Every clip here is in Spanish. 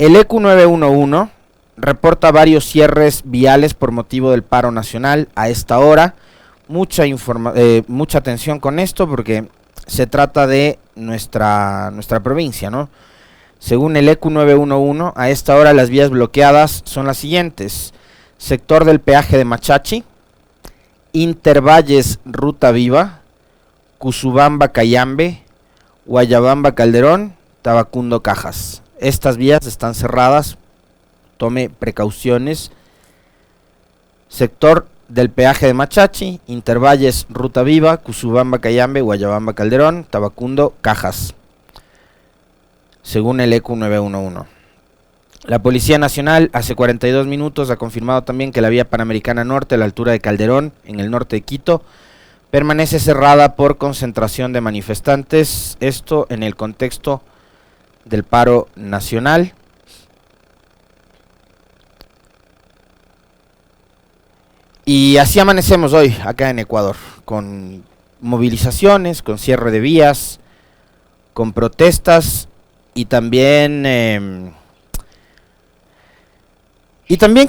El EQ 911 reporta varios cierres viales por motivo del paro nacional a esta hora. Mucha atención con esto porque se trata de nuestra provincia, ¿no? Según el EQ 911, a esta hora las vías bloqueadas son las siguientes: sector del peaje de Machachi, Intervalles Ruta Viva, Cusubamba Cayambe, Guayabamba Calderón, Tabacundo Cajas. Estas vías están cerradas, tome precauciones. Sector del peaje de Machachi, Intervalles Ruta Viva, Cusubamba Cayambe, Guayabamba Calderón, Tabacundo Cajas, según el EQ 911. La Policía Nacional hace 42 minutos ha confirmado también que la vía Panamericana Norte a la altura de Calderón, en el norte de Quito, permanece cerrada por concentración de manifestantes, esto en el contexto del paro nacional. Y así amanecemos hoy acá en Ecuador, con movilizaciones, con cierre de vías, con protestas y también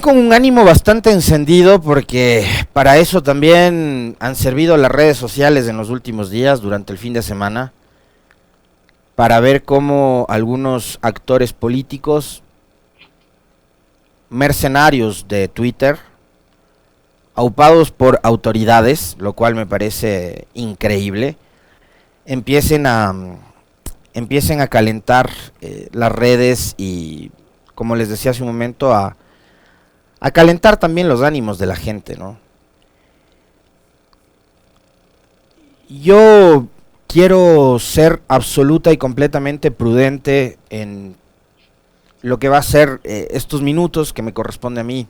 con un ánimo bastante encendido, porque para eso también han servido las redes sociales en los últimos días, durante el fin de semana, para ver cómo algunos actores políticos, mercenarios de Twitter, aupados por autoridades, lo cual me parece increíble, empiecen a calentar las redes y, como les decía hace un momento, a calentar también los ánimos de la gente, ¿no? Yo quiero ser absoluta y completamente prudente en lo que va a ser estos minutos que me corresponde a mí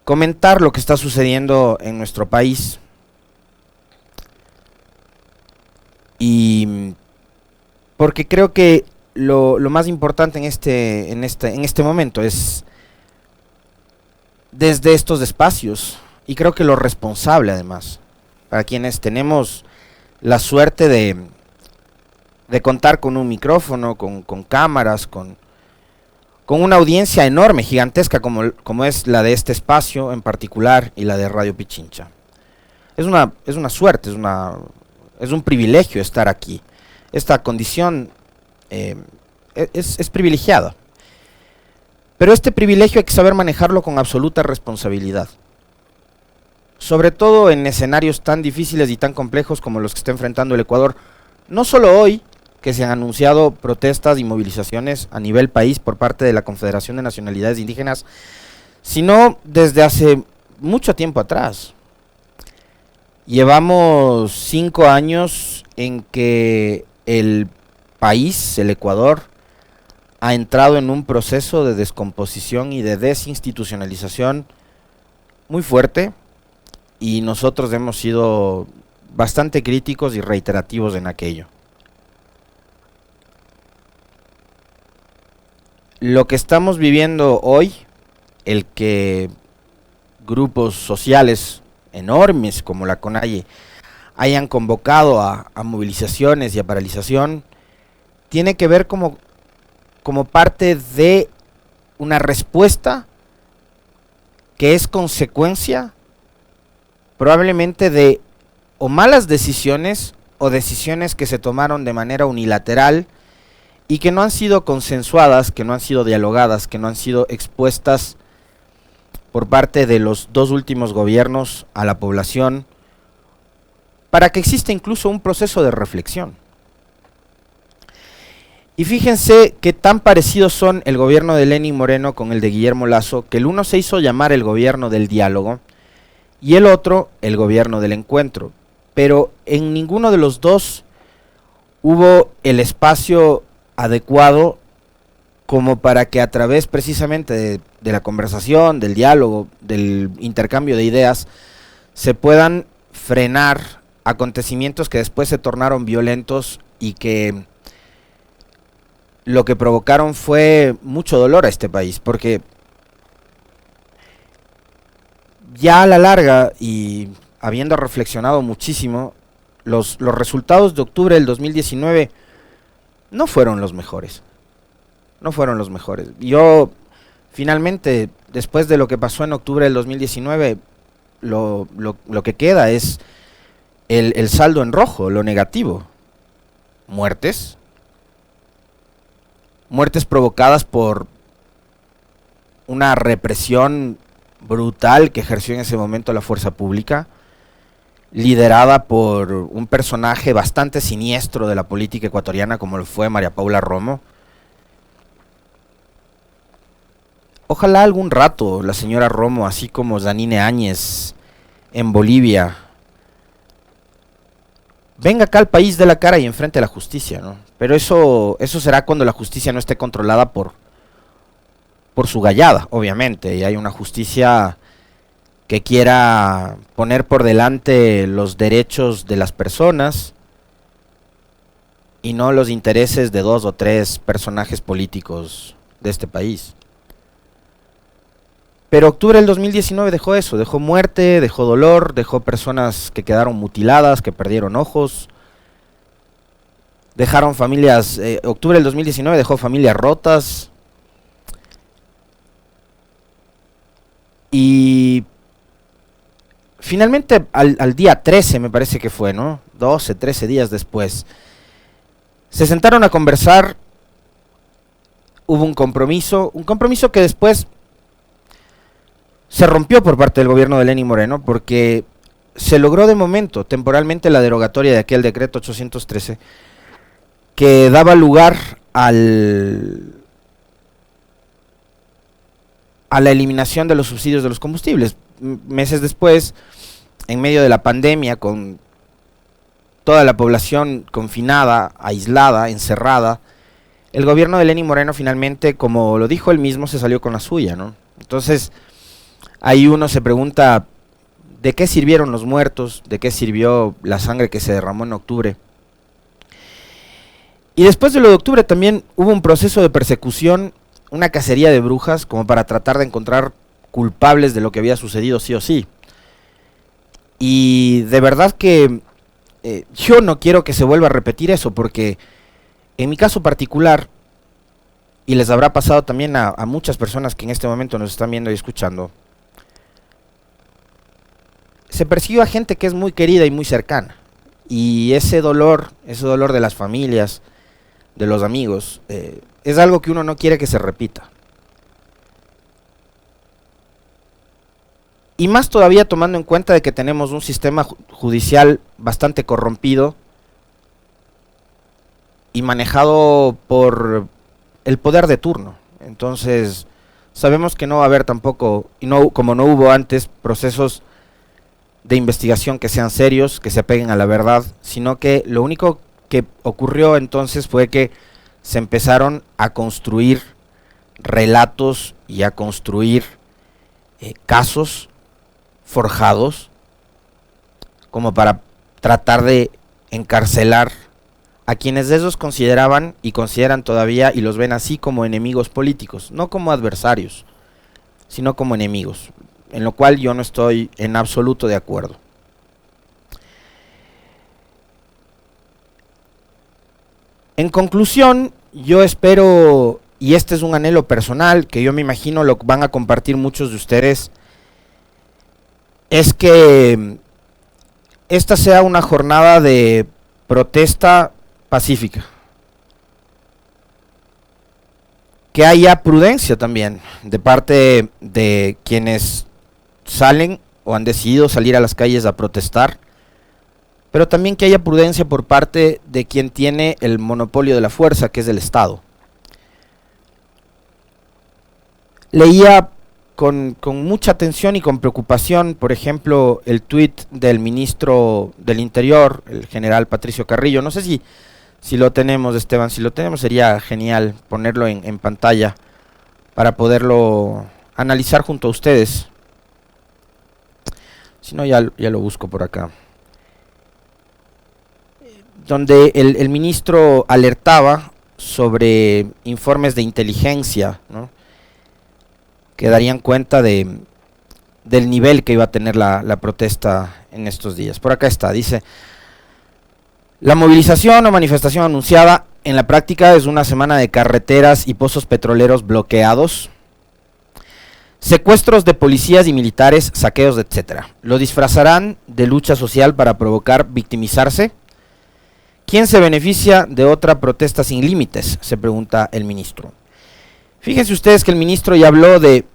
comentar lo que está sucediendo en nuestro país. Y porque creo que lo más importante en este momento es, desde estos espacios, y creo que lo responsable además, para quienes tenemos la suerte de contar con un micrófono, con cámaras, con una audiencia enorme, gigantesca, como es la de este espacio en particular y la de Radio Pichincha. Es una suerte, es un privilegio estar aquí. Esta condición es privilegiada. Pero este privilegio hay que saber manejarlo con absoluta responsabilidad. Sobre todo en escenarios tan difíciles y tan complejos como los que está enfrentando el Ecuador. No solo hoy, que se han anunciado protestas y movilizaciones a nivel país por parte de la Confederación de Nacionalidades Indígenas, sino desde hace mucho tiempo atrás. Llevamos 5 años en que el país, el Ecuador, ha entrado en un proceso de descomposición y de desinstitucionalización muy fuerte, y nosotros hemos sido bastante críticos y reiterativos en aquello. Lo que estamos viviendo hoy, el que grupos sociales enormes como la CONAIE hayan convocado a movilizaciones y a paralización, tiene que ver como parte de una respuesta que es consecuencia probablemente de o malas decisiones o decisiones que se tomaron de manera unilateral y que no han sido consensuadas, que no han sido dialogadas, que no han sido expuestas por parte de los 2 últimos gobiernos a la población, para que exista incluso un proceso de reflexión. Y fíjense que tan parecidos son el gobierno de Lenín Moreno con el de Guillermo Lasso, que el uno se hizo llamar el gobierno del diálogo y el otro el gobierno del encuentro, pero en ninguno de los dos hubo el espacio adecuado como para que a través precisamente de la conversación, del diálogo, del intercambio de ideas, se puedan frenar acontecimientos que después se tornaron violentos y que lo que provocaron fue mucho dolor a este país, porque ya a la larga, y habiendo reflexionado muchísimo, los resultados de octubre del 2019 no fueron los mejores. no fueron los mejores. Yo, finalmente, después de lo que pasó en octubre del 2019, lo que queda es el saldo en rojo, lo negativo. Muertes. Muertes provocadas por una represión brutal que ejerció en ese momento la fuerza pública, liderada por un personaje bastante siniestro de la política ecuatoriana como lo fue María Paula Romo. Ojalá algún rato la señora Romo, así como Zanine Áñez en Bolivia, venga acá al país de la cara y enfrente a la justicia, ¿no? Pero eso será cuando la justicia no esté controlada por su gallada, obviamente, y hay una justicia que quiera poner por delante los derechos de las personas y no los intereses de 2 o 3 personajes políticos de este país. Pero octubre del 2019 dejó eso, dejó muerte, dejó dolor, dejó personas que quedaron mutiladas, que perdieron ojos, dejaron familias, octubre del 2019 dejó familias rotas, y finalmente al día 13 me parece que fue, ¿no? 12, 13 días después, se sentaron a conversar, hubo un compromiso que después se rompió por parte del gobierno de Lenín Moreno, porque se logró de momento, temporalmente, la derogatoria de aquel decreto 813, que daba lugar a la eliminación de los subsidios de los combustibles. Meses después, en medio de la pandemia, con toda la población confinada, aislada, encerrada, el gobierno de Lenín Moreno finalmente, como lo dijo él mismo, se salió con la suya, ¿no? Entonces, ahí uno se pregunta, ¿de qué sirvieron los muertos? ¿De qué sirvió la sangre que se derramó en octubre? Y después de lo de octubre también hubo un proceso de persecución, una cacería de brujas, como para tratar de encontrar culpables de lo que había sucedido sí o sí. Y de verdad que yo no quiero que se vuelva a repetir eso, porque en mi caso particular, y les habrá pasado también a muchas personas que en este momento nos están viendo y escuchando, se persiguió a gente que es muy querida y muy cercana, y ese dolor de las familias, de los amigos, es algo que uno no quiere que se repita. Y más todavía tomando en cuenta de que tenemos un sistema judicial bastante corrompido y manejado por el poder de turno. Entonces, sabemos que no va a haber tampoco, y no, como no hubo antes, procesos de investigación que sean serios, que se apeguen a la verdad, sino que lo único que ocurrió entonces fue que se empezaron a construir relatos y a construir casos forjados como para tratar de encarcelar a quienes esos consideraban y consideran todavía y los ven así como enemigos políticos, no como adversarios, sino como enemigos, en lo cual yo no estoy en absoluto de acuerdo. En conclusión, yo espero, y este es un anhelo personal, que yo me imagino lo van a compartir muchos de ustedes, es que esta sea una jornada de protesta pacífica. Que haya prudencia también de parte de quienes salen o han decidido salir a las calles a protestar, pero también que haya prudencia por parte de quien tiene el monopolio de la fuerza, que es el Estado. Leía con mucha atención y con preocupación, por ejemplo, el tuit del ministro del Interior, el general Patricio Carrillo. No sé si lo tenemos, Esteban. Si lo tenemos sería genial ponerlo en pantalla para poderlo analizar junto a ustedes. Si no, ya lo busco por acá. Donde el ministro alertaba sobre informes de inteligencia, ¿no?, que darían cuenta del nivel que iba a tener la protesta en estos días. Por acá está, dice: la movilización o manifestación anunciada en la práctica es una semana de carreteras y pozos petroleros bloqueados, secuestros de policías y militares, saqueos, etcétera. Lo disfrazarán de lucha social para provocar victimizarse. ¿Quién se beneficia de otra protesta sin límites?, se pregunta el ministro. Fíjense ustedes que el ministro ya habló de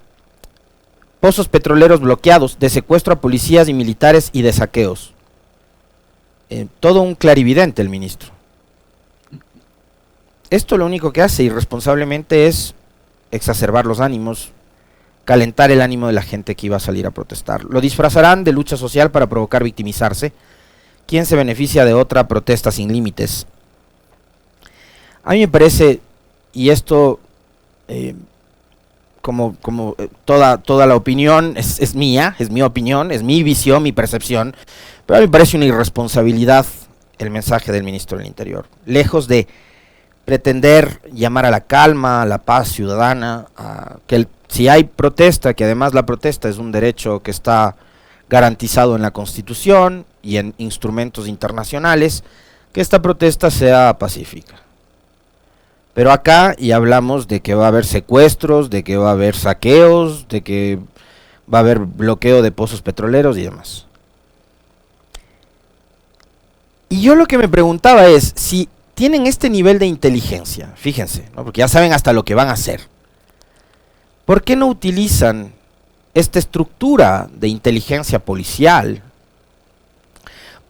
pozos petroleros bloqueados, de secuestro a policías y militares y de saqueos. Todo un clarividente el ministro. Esto lo único que hace irresponsablemente es exacerbar los ánimos, calentar el ánimo de la gente que iba a salir a protestar. Lo disfrazarán de lucha social para provocar victimizarse. ¿Quién se beneficia de otra protesta sin límites? A mí me parece, y esto como toda la opinión es mía, es mi opinión, es mi visión, mi percepción, pero a mí me parece una irresponsabilidad el mensaje del ministro del Interior. Lejos de pretender llamar a la calma, a la paz ciudadana, a que si hay protesta, que además la protesta es un derecho que está garantizado en la Constitución y en instrumentos internacionales, que esta protesta sea pacífica. Pero acá ya hablamos de que va a haber secuestros, de que va a haber saqueos, de que va a haber bloqueo de pozos petroleros y demás. Y yo lo que me preguntaba es, si tienen este nivel de inteligencia, fíjense, ¿no?, porque ya saben hasta lo que van a hacer, ¿por qué no utilizan esta estructura de inteligencia policial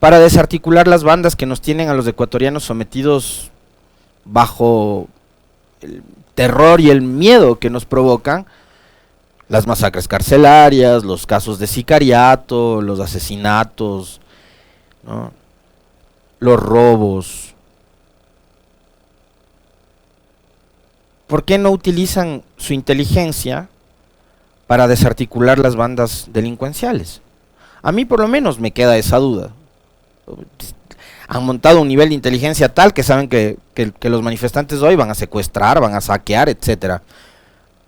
para desarticular las bandas que nos tienen a los ecuatorianos sometidos bajo el terror y el miedo que nos provocan las masacres carcelarias, los casos de sicariato, los asesinatos, ¿no?, los robos? ¿Por qué no utilizan su inteligencia para desarticular las bandas delincuenciales? A mí por lo menos me queda esa duda. Han montado un nivel de inteligencia tal que saben que los manifestantes hoy van a secuestrar, van a saquear, etcétera.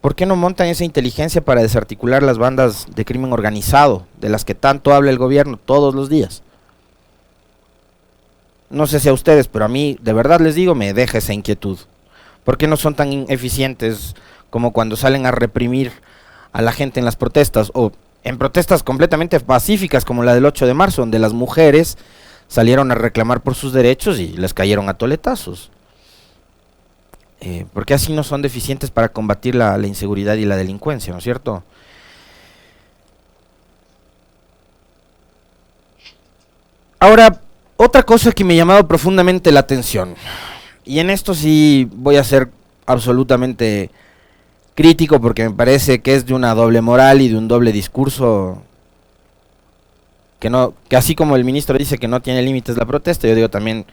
¿Por qué no montan esa inteligencia para desarticular las bandas de crimen organizado, de las que tanto habla el gobierno todos los días? No sé si a ustedes, pero a mí, de verdad les digo, me deja esa inquietud. ¿Por qué no son tan eficientes como cuando salen a reprimir a la gente en las protestas, o en protestas completamente pacíficas como la del 8 de marzo, donde las mujeres salieron a reclamar por sus derechos y les cayeron a toletazos? ¿Por qué así no son deficientes para combatir la inseguridad y la delincuencia, no es cierto? Ahora, otra cosa que me ha llamado profundamente la atención, y en esto sí voy a ser absolutamente crítico porque me parece que es de una doble moral y de un doble discurso, que así como el ministro dice que no tiene límites la protesta, yo digo también,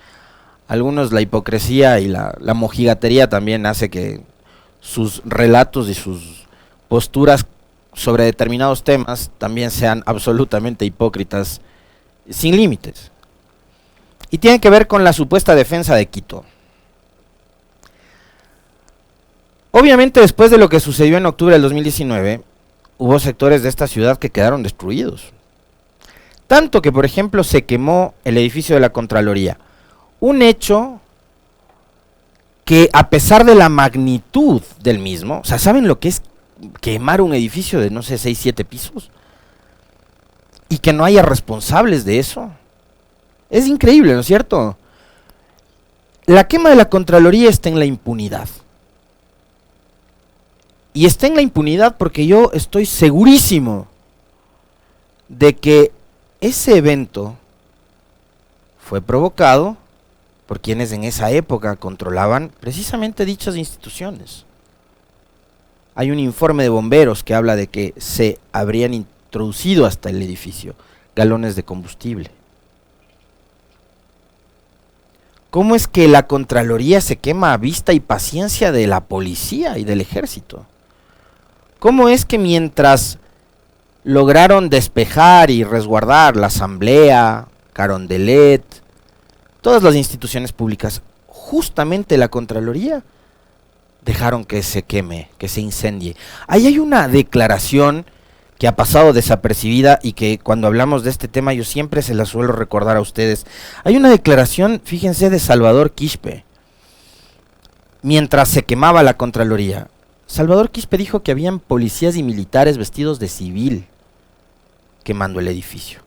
algunos la hipocresía y la mojigatería también hace que sus relatos y sus posturas sobre determinados temas también sean absolutamente hipócritas, sin límites. Y tiene que ver con la supuesta defensa de Quito. Obviamente, después de lo que sucedió en octubre del 2019, hubo sectores de esta ciudad que quedaron destruidos. Tanto que, por ejemplo, se quemó el edificio de la Contraloría. Un hecho que, a pesar de la magnitud del mismo, o sea, ¿saben lo que es quemar un edificio de, no sé, 6, 7 pisos? Y que no haya responsables de eso. Es increíble, ¿no es cierto? La quema de la Contraloría está en la impunidad. Y está en la impunidad porque yo estoy segurísimo de que ese evento fue provocado por quienes en esa época controlaban precisamente dichas instituciones. Hay un informe de bomberos que habla de que se habrían introducido hasta el edificio galones de combustible. ¿Cómo es que la Contraloría se quema a vista y paciencia de la policía y del ejército? ¿Cómo es que mientras lograron despejar y resguardar la Asamblea, Carondelet, todas las instituciones públicas, justamente la Contraloría dejaron que se queme, que se incendie? Ahí hay una declaración que ha pasado desapercibida y que cuando hablamos de este tema yo siempre se la suelo recordar a ustedes. Hay una declaración, fíjense, de Salvador Quispe, mientras se quemaba la Contraloría, Salvador Quispe dijo que habían policías y militares vestidos de civil quemando el edificio.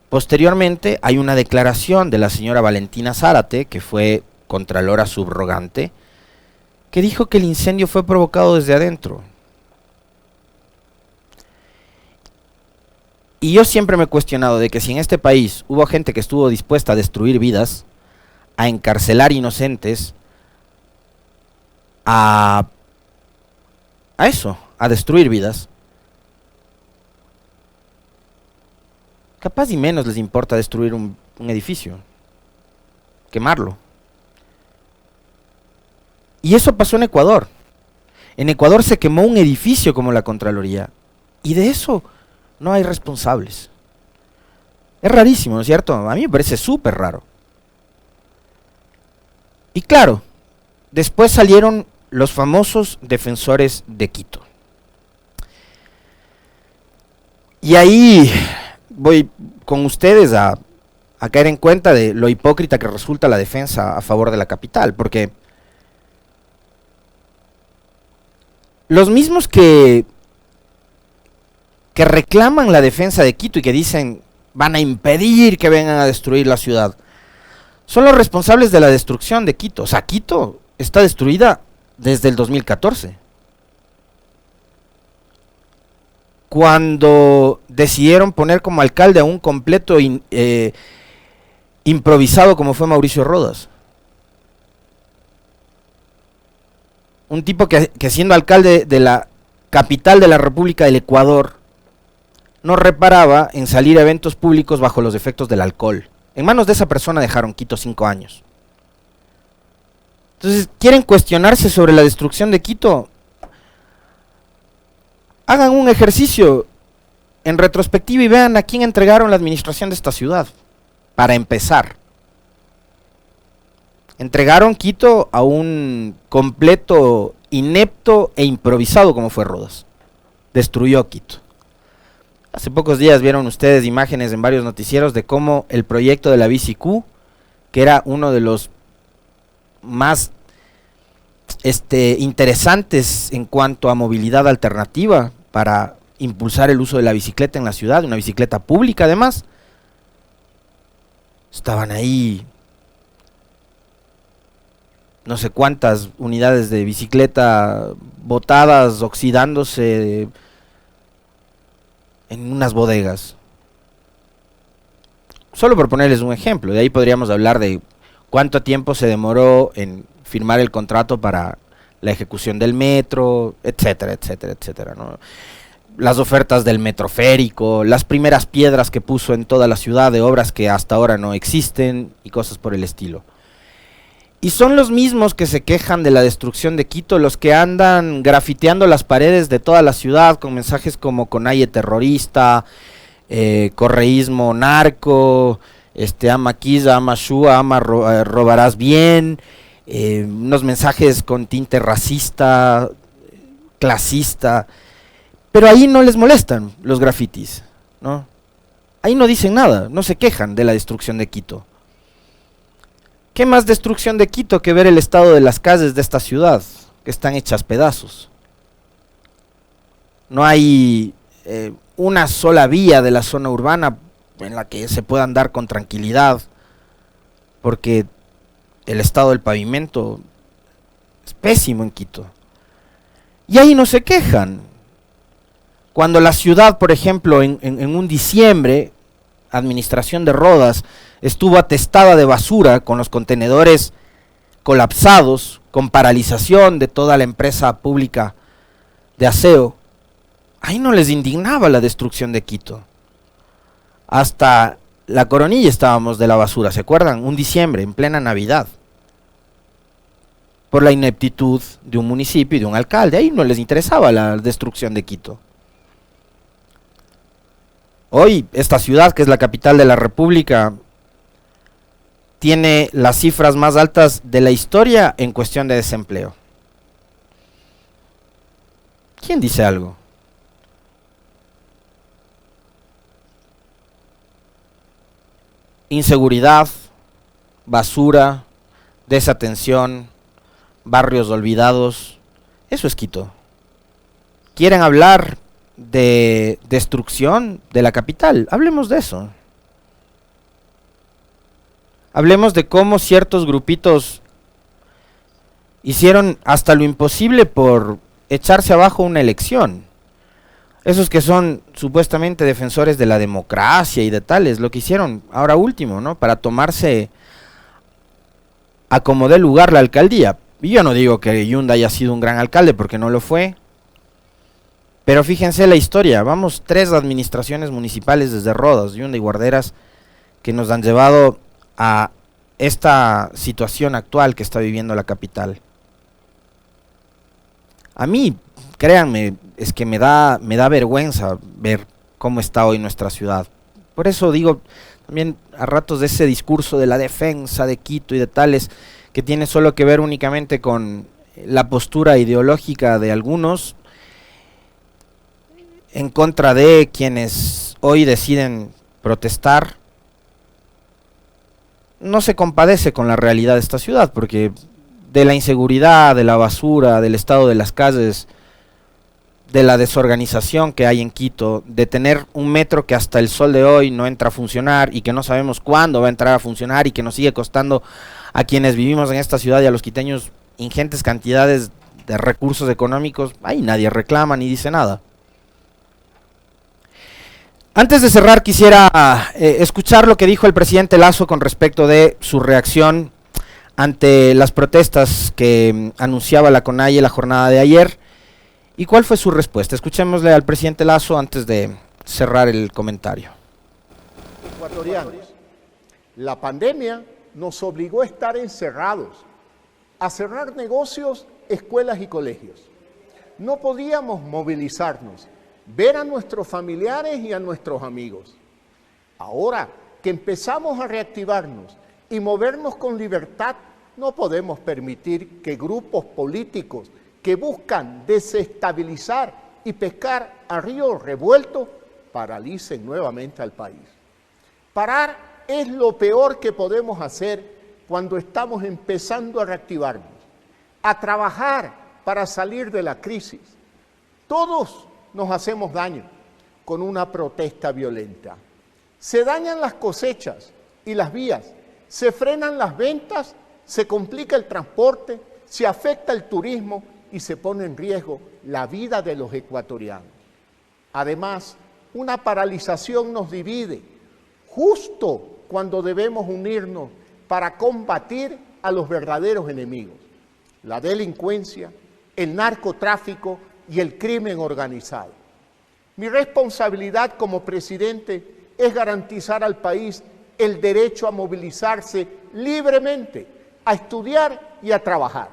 Posteriormente hay una declaración de la señora Valentina Zárate, que fue contralora subrogante, que dijo que el incendio fue provocado desde adentro. Y yo siempre me he cuestionado de que si en este país hubo gente que estuvo dispuesta a destruir vidas, a encarcelar inocentes, a eso, a destruir vidas, capaz y menos les importa destruir un edificio, quemarlo. Y eso pasó en Ecuador. En Ecuador se quemó un edificio como la Contraloría, y de eso no hay responsables. Es rarísimo, ¿no es cierto? A mí me parece súper raro. Y claro, después salieron los famosos defensores de Quito. Y ahí voy con ustedes a caer en cuenta de lo hipócrita que resulta la defensa a favor de la capital, porque los mismos que reclaman la defensa de Quito y que dicen van a impedir que vengan a destruir la ciudad, son los responsables de la destrucción de Quito. O sea, Quito está destruida desde el 2014. Cuando decidieron poner como alcalde a un completo improvisado como fue Mauricio Rodas. Un tipo que siendo alcalde de la capital de la República del Ecuador, no reparaba en salir a eventos públicos bajo los efectos del alcohol. En manos de esa persona dejaron Quito 5 años. Entonces, ¿quieren cuestionarse sobre la destrucción de Quito? Hagan un ejercicio en retrospectiva y vean a quién entregaron la administración de esta ciudad. Para empezar, entregaron Quito a un completo inepto e improvisado como fue Rodas. Destruyó Quito. Hace pocos días vieron ustedes imágenes en varios noticieros de cómo el proyecto de la BICIQ, que era uno de los más interesantes en cuanto a movilidad alternativa para impulsar el uso de la bicicleta en la ciudad, una bicicleta pública además, estaban ahí no sé cuántas unidades de bicicleta botadas, oxidándose en unas bodegas. Solo por ponerles un ejemplo, de ahí podríamos hablar de cuánto tiempo se demoró en firmar el contrato para la ejecución del metro, etcétera, etcétera, etcétera, ¿no? Las ofertas del metroférico, las primeras piedras que puso en toda la ciudad de obras que hasta ahora no existen y cosas por el estilo. Y son los mismos que se quejan de la destrucción de Quito, los que andan grafiteando las paredes de toda la ciudad con mensajes como conalle terrorista, correísmo narco, ama Quiza, ama Shua, ama robarás bien, unos mensajes con tinte racista, clasista, pero ahí no les molestan los grafitis, ¿no? Ahí no dicen nada, no se quejan de la destrucción de Quito. ¿Qué más destrucción de Quito que ver el estado de las calles de esta ciudad, que están hechas pedazos? No hay una sola vía de la zona urbana en la que se pueda andar con tranquilidad, porque el estado del pavimento es pésimo en Quito. Y ahí no se quejan. Cuando la ciudad, por ejemplo, en un diciembre, administración de Rodas, estuvo atestada de basura, con los contenedores colapsados, con paralización de toda la empresa pública de aseo, ahí no les indignaba la destrucción de Quito. Hasta la Coronilla estábamos de la basura, ¿se acuerdan? Un diciembre, en plena Navidad. Por la ineptitud de un municipio y de un alcalde, ahí no les interesaba la destrucción de Quito. Hoy, esta ciudad, que es la capital de la República, tiene las cifras más altas de la historia en cuestión de desempleo. ¿Quién dice algo? Inseguridad, basura, desatención, barrios olvidados. Eso es Quito. ¿Quieren hablar de destrucción de la capital? Hablemos de eso. Hablemos de cómo ciertos grupitos hicieron hasta lo imposible por echarse abajo una elección. Esos que son supuestamente defensores de la democracia y de tales, lo que hicieron ahora último, ¿no? Para tomarse a como dé lugar la alcaldía. Y yo no digo que Yunda haya sido un gran alcalde, porque no lo fue. Pero fíjense la historia, vamos 3 administraciones municipales desde Rodas, Yunda y Guarderas, que nos han llevado a esta situación actual que está viviendo la capital. A mí, créanme, es que me da vergüenza ver cómo está hoy nuestra ciudad. Por eso digo también a ratos de ese discurso de la defensa de Quito y de tales, que tiene solo que ver únicamente con la postura ideológica de algunos en contra de quienes hoy deciden protestar. No se compadece con la realidad de esta ciudad, porque de la inseguridad, de la basura, del estado de las calles, de la desorganización que hay en Quito, de tener un metro que hasta el sol de hoy no entra a funcionar y que no sabemos cuándo va a entrar a funcionar y que nos sigue costando a quienes vivimos en esta ciudad y a los quiteños ingentes cantidades de recursos económicos, ahí nadie reclama ni dice nada. Antes de cerrar quisiera escuchar lo que dijo el presidente Lasso con respecto de su reacción ante las protestas que anunciaba la CONAIE la jornada de ayer. ¿Y cuál fue su respuesta? Escuchémosle al presidente Lasso antes de cerrar el comentario. Ecuatorianos, la pandemia nos obligó a estar encerrados, a cerrar negocios, escuelas y colegios. No podíamos movilizarnos, ver a nuestros familiares y a nuestros amigos. Ahora que empezamos a reactivarnos y movernos con libertad, no podemos permitir que grupos políticos que buscan desestabilizar y pescar a río revuelto paralicen nuevamente al país. Parar es lo peor que podemos hacer cuando estamos empezando a reactivarnos, a trabajar para salir de la crisis. Todos nos hacemos daño con una protesta violenta. Se dañan las cosechas y las vías, se frenan las ventas, se complica el transporte, se afecta el turismo y se pone en riesgo la vida de los ecuatorianos. Además, una paralización nos divide, justo cuando debemos unirnos para combatir a los verdaderos enemigos, la delincuencia, el narcotráfico y el crimen organizado. Mi responsabilidad como presidente es garantizar al país el derecho a movilizarse libremente, a estudiar y a trabajar.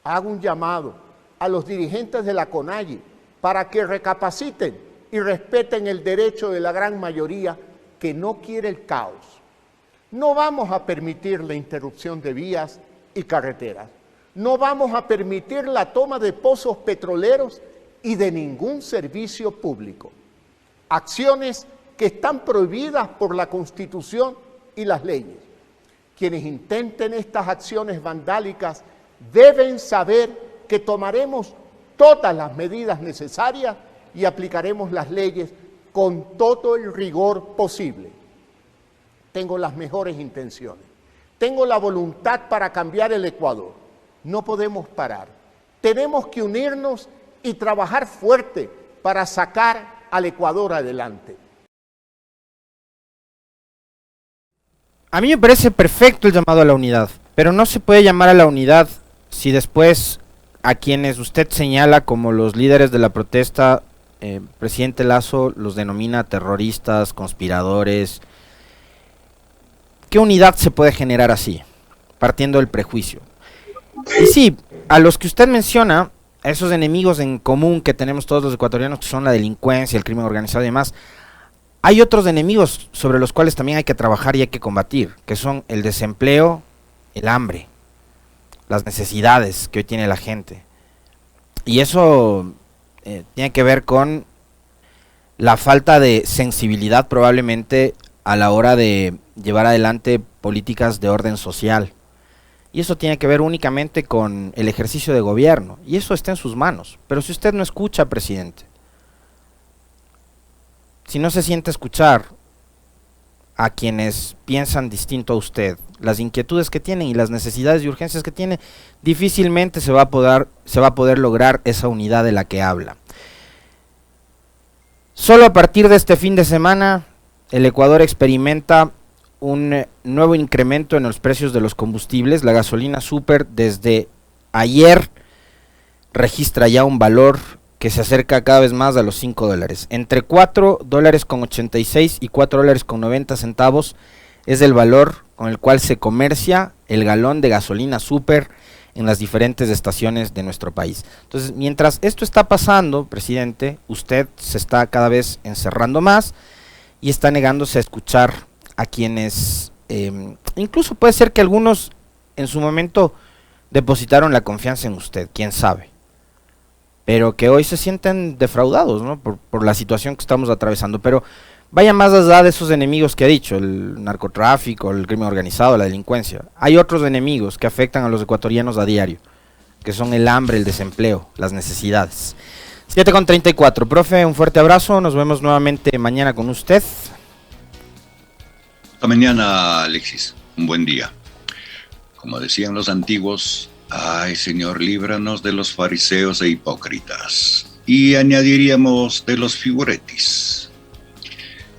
Hago un llamado a los dirigentes de la CONAIE para que recapaciten y respeten el derecho de la gran mayoría que no quiere el caos. No vamos a permitir la interrupción de vías y carreteras. No vamos a permitir la toma de pozos petroleros y de ningún servicio público. Acciones que están prohibidas por la Constitución y las leyes. Quienes intenten estas acciones vandálicas deben saber que tomaremos todas las medidas necesarias y aplicaremos las leyes con todo el rigor posible. Tengo las mejores intenciones. Tengo la voluntad para cambiar el Ecuador. No podemos parar. Tenemos que unirnos y trabajar fuerte para sacar al Ecuador adelante. A mí me parece perfecto el llamado a la unidad, pero no se puede llamar a la unidad si después a quienes usted señala como los líderes de la protesta, presidente Lasso los denomina terroristas, conspiradores. ¿Qué unidad se puede generar así? Partiendo del prejuicio. Y sí, a los que usted menciona, a esos enemigos en común que tenemos todos los ecuatorianos, que son la delincuencia, el crimen organizado y demás, hay otros enemigos sobre los cuales también hay que trabajar y hay que combatir, que son el desempleo, el hambre, las necesidades que hoy tiene la gente. Y eso tiene que ver con la falta de sensibilidad probablemente a la hora de llevar adelante políticas de orden social. Y eso tiene que ver únicamente con el ejercicio de gobierno. Y eso está en sus manos. Pero si usted no escucha, presidente, si no se siente escuchar a quienes piensan distinto a usted, las inquietudes que tienen y las necesidades y urgencias que tiene, difícilmente se va a poder lograr esa unidad de la que habla. Solo a partir de este fin de semana, el Ecuador experimenta un nuevo incremento en los precios de los combustibles. La gasolina super desde ayer registra ya un valor que se acerca cada vez más a los $5. Entre $4.86 y $4.90 es el valor con el cual se comercia el galón de gasolina super en las diferentes estaciones de nuestro país. Entonces, mientras esto está pasando, presidente, usted se está cada vez encerrando más y está negándose a escuchar a quienes, incluso puede ser que algunos en su momento depositaron la confianza en usted, quién sabe, pero que hoy se sienten defraudados, ¿no? por la situación que estamos atravesando. Pero vaya más allá de esos enemigos que ha dicho, el narcotráfico, el crimen organizado, la delincuencia. Hay otros enemigos que afectan a los ecuatorianos a diario, que son el hambre, el desempleo, las necesidades. 7:34, profe, un fuerte abrazo, nos vemos nuevamente mañana con usted. Hasta mañana, Alexis, un buen día. Como decían los antiguos, ay Señor, líbranos de los fariseos e hipócritas. Y añadiríamos de los figuretis.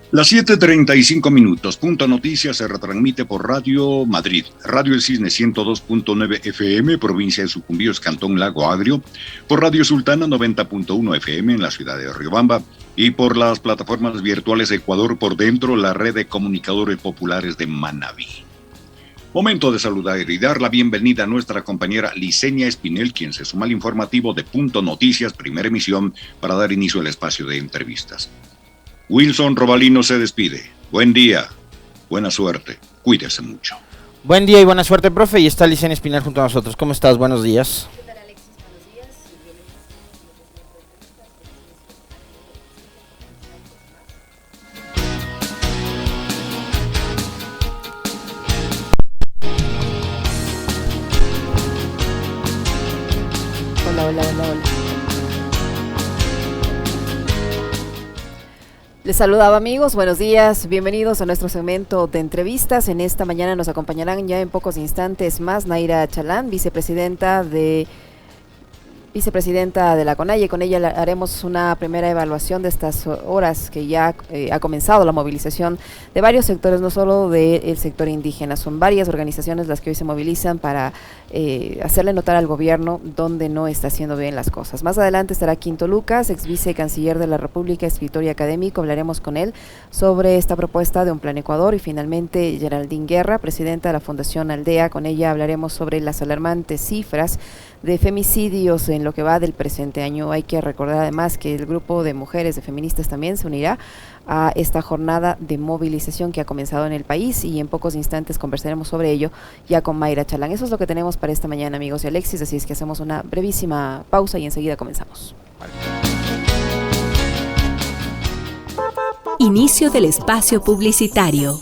Las 7:35, Punto Noticias se retransmite por Radio Madrid, Radio El Cisne 102.9 FM, provincia de Sucumbíos, Cantón Lago Agrio, por Radio Sultana 90.1 FM en la ciudad de Riobamba y por las plataformas virtuales Ecuador por Dentro, la red de comunicadores populares de Manabí. Momento de saludar y dar la bienvenida a nuestra compañera Licenia Espinel, quien se suma al informativo de Punto Noticias, primera emisión, para dar inicio al espacio de entrevistas. Wilson Robalino se despide. Buen día, buena suerte, cuídese mucho. Buen día y buena suerte, profe, y está Licenia Espinel junto a nosotros. ¿Cómo estás? Buenos días. ¿Qué tal, Alexis? Buenos días. Hola. Les saludaba, amigos, buenos días, bienvenidos a nuestro segmento de entrevistas. En esta mañana nos acompañarán ya en pocos instantes más Mayra Chalán, vicepresidenta de la CONAIE. Con ella haremos una primera evaluación de estas horas que ya ha comenzado la movilización de varios sectores, no solo del sector indígena. Son varias organizaciones las que hoy se movilizan para hacerle notar al gobierno donde no está haciendo bien las cosas. Más adelante estará Quinto Lucas, ex vicecanciller de la República, escritor y académico. Hablaremos con él sobre esta propuesta de un plan Ecuador. Y finalmente Geraldine Guerra, presidenta de la Fundación Aldea. Con ella hablaremos sobre las alarmantes cifras de femicidios en lo que va del presente año. Hay que recordar además que el grupo de mujeres de feministas también se unirá a esta jornada de movilización que ha comenzado en el país, y en pocos instantes conversaremos sobre ello ya con Mayra Chalán. Eso es lo que tenemos para esta mañana, amigos y Alexis, así es que hacemos una brevísima pausa y enseguida comenzamos. Inicio del espacio publicitario.